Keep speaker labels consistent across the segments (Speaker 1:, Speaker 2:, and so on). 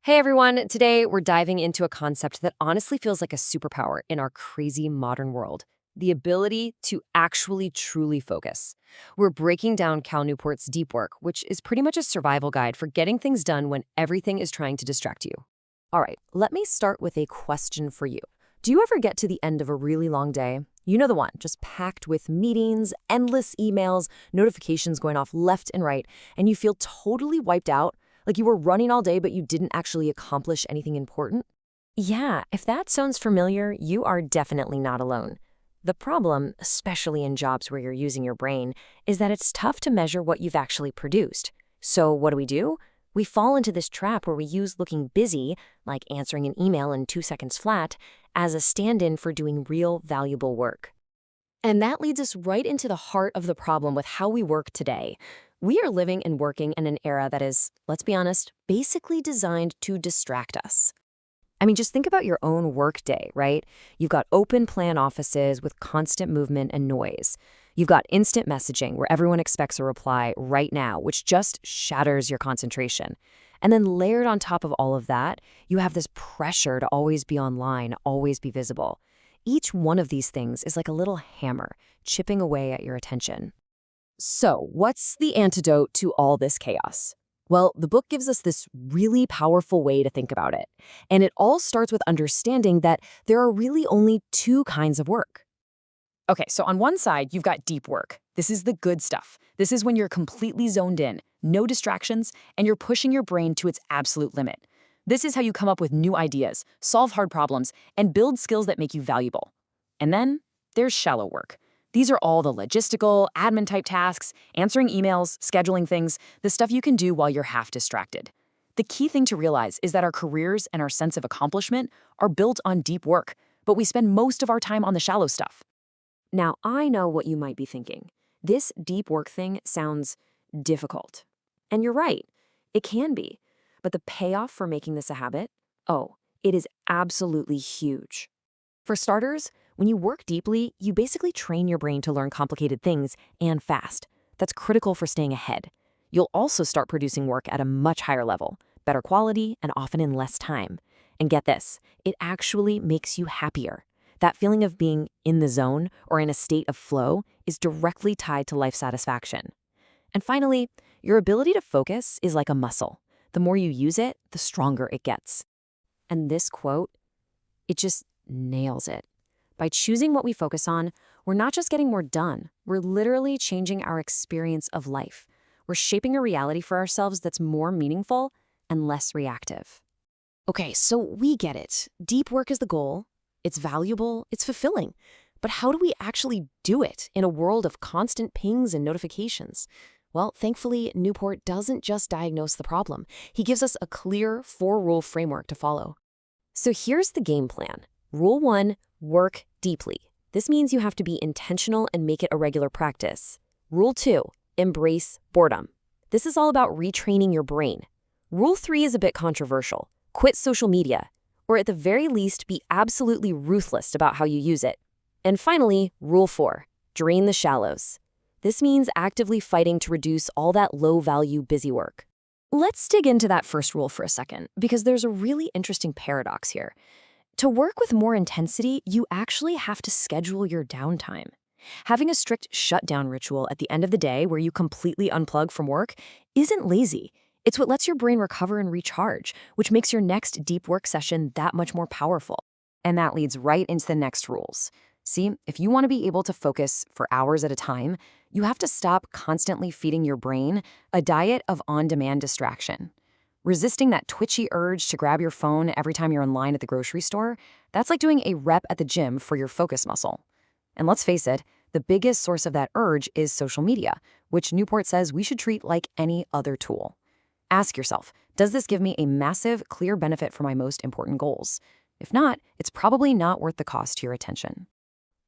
Speaker 1: Hey everyone, today we're diving into a concept that honestly feels like a superpower in our crazy modern world: the ability to actually truly focus. We're breaking down Cal Newport's deep work, which is pretty much a survival guide for getting things done when everything is trying to distract you. All right, let me start with a question for you. Do you ever get to the end of a really long day? You know the one, just packed with meetings, endless emails, notifications going off left and right, and you feel totally wiped out? Like you were running all day, but you didn't actually accomplish anything important? Yeah, if that sounds familiar, you are definitely not alone. The problem, especially in jobs where you're using your brain, is that it's tough to measure what you've actually produced. So what do? We fall into this trap where we use looking busy, like answering an email in 2 seconds flat, as a stand-in for doing real, valuable work. And that leads us right into the heart of the problem with how we work today. We are living and working in an era that is, let's be honest, basically designed to distract us. I mean, just think about your own work day, right? You've got open plan offices with constant movement and noise. You've got instant messaging where everyone expects a reply right now, which just shatters your concentration. And then layered on top of all of that, you have this pressure to always be online, always be visible. Each one of these things is like a little hammer chipping away at your attention. So, what's the antidote to all this chaos? Well, the book gives us this really powerful way to think about it. And it all starts with understanding that there are really only two kinds of work. Okay, so on one side, you've got deep work. This is the good stuff. This is when you're completely zoned in, no distractions, and you're pushing your brain to its absolute limit. This is how you come up with new ideas, solve hard problems, and build skills that make you valuable. And then there's shallow work. These are all the logistical, admin-type tasks, answering emails, scheduling things, the stuff you can do while you're half distracted. The key thing to realize is that our careers and our sense of accomplishment are built on deep work, but we spend most of our time on the shallow stuff. Now, I know what you might be thinking. This deep work thing sounds difficult. And you're right, it can be. But the payoff for making this a habit? Oh, it is absolutely huge. For starters, when you work deeply, you basically train your brain to learn complicated things and fast. That's critical for staying ahead. You'll also start producing work at a much higher level, better quality, and often in less time. And get this, it actually makes you happier. That feeling of being in the zone or in a state of flow is directly tied to life satisfaction. And finally, your ability to focus is like a muscle. The more you use it, the stronger it gets. And this quote, it just nails it. By choosing what we focus on, we're not just getting more done, we're literally changing our experience of life. We're shaping a reality for ourselves that's more meaningful and less reactive. Okay, so we get it. Deep work is the goal. It's valuable, it's fulfilling. But how do we actually do it in a world of constant pings and notifications? Well, thankfully, Newport doesn't just diagnose the problem. He gives us a clear 4-rule framework to follow. So here's the game plan. Rule 1, work deeply. This means you have to be intentional and make it a regular practice. Rule 2, embrace boredom. This is all about retraining your brain. Rule 3 is a bit controversial. Quit social media, or at the very least, be absolutely ruthless about how you use it. And finally, Rule 4, drain the shallows. This means actively fighting to reduce all that low-value busy work. Let's dig into that first rule for a second, because there's a really interesting paradox here. To work with more intensity, you actually have to schedule your downtime. Having a strict shutdown ritual at the end of the day where you completely unplug from work isn't lazy. It's what lets your brain recover and recharge, which makes your next deep work session that much more powerful. And that leads right into the next rules. See, if you want to be able to focus for hours at a time, you have to stop constantly feeding your brain a diet of on-demand distraction. Resisting that twitchy urge to grab your phone every time you're in line at the grocery store, that's like doing a rep at the gym for your focus muscle. And let's face it, the biggest source of that urge is social media, which Newport says we should treat like any other tool. Ask yourself, does this give me a massive, clear benefit for my most important goals? If not, it's probably not worth the cost to your attention.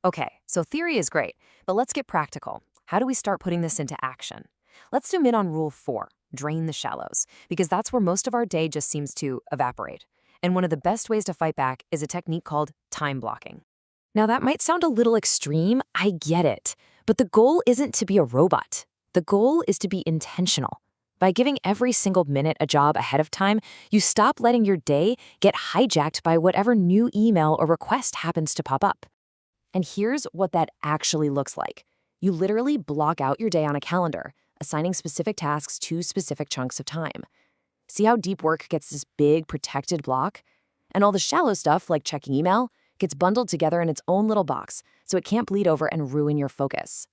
Speaker 1: Okay, so theory is great, but let's get practical. How do we start putting this into action? Let's zoom in on Rule 4, drain the shallows, because that's where most of our day just seems to evaporate. And one of the best ways to fight back is a technique called time blocking. Now, that might sound a little extreme, I get it, but the goal isn't to be a robot. The goal is to be intentional.
Speaker 2: By giving every single minute a job ahead of time, you stop letting your day get hijacked by whatever new email or request happens to pop up. And here's what that actually looks like. You literally block out your day on a calendar, assigning specific tasks to specific chunks of time. See how deep work gets this big protected block? And all the shallow stuff, like checking email, gets bundled together in its own little box, so it can't bleed over and ruin your focus.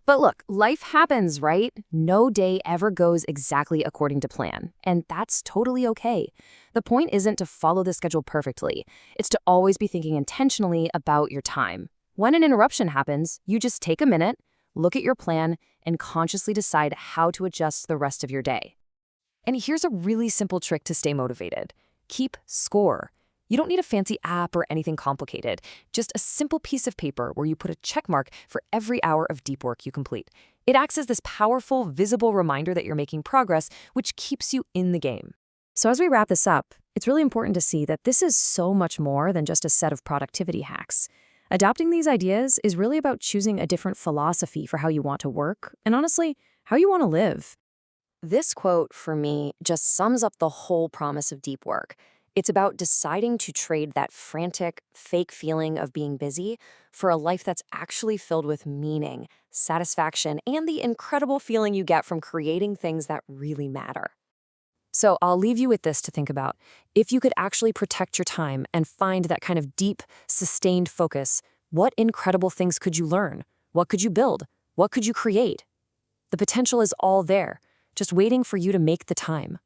Speaker 2: But look, life happens, right? No day ever goes exactly according to plan, and that's totally okay. The point isn't to follow the schedule perfectly. It's to always be thinking intentionally about your time. When an interruption happens, you just take a minute, look at your plan, and consciously decide how to adjust the rest of your day. And here's a really simple trick to stay motivated. Keep score. You don't need a fancy app or anything complicated, just a simple piece of paper where you put a check mark for every hour of deep work you complete. It acts as this powerful, visible reminder that you're making progress, which keeps you in the game. So as we wrap this up, it's really important to see that this is so much more than just a set of productivity hacks. Adopting these ideas is really about choosing a different philosophy for how you want to work, and honestly, how you want to live. This quote, for me, just sums up the whole promise of deep work. It's about deciding to trade that frantic, fake feeling of being busy for a life that's actually filled with meaning, satisfaction, and the incredible feeling you get from creating things that really matter. So I'll leave you with this to think about. If you could actually protect your time and find that kind of deep, sustained focus, what incredible things could you learn? What could you build? What could you create? The potential is all there, just waiting for you to make the time.